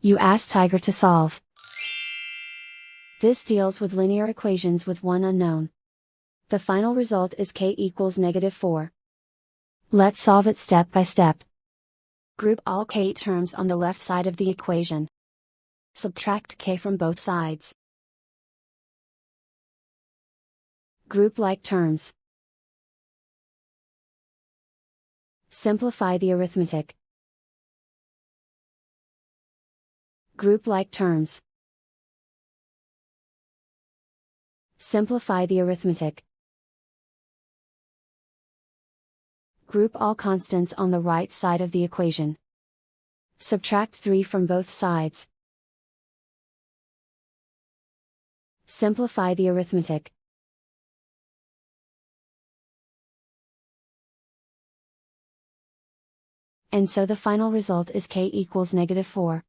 You ask Tiger to solve. This deals with linear equations with one unknown. The final result is k equals -4. Let's solve it step by step. Group all k terms on the left side of the equation. Subtract k from both sides. Group like terms. Simplify the arithmetic. Group like terms. Simplify the arithmetic. Group all constants on the right side of the equation. Subtract 3 from both sides. Simplify the arithmetic. And so the final result is k equals -4.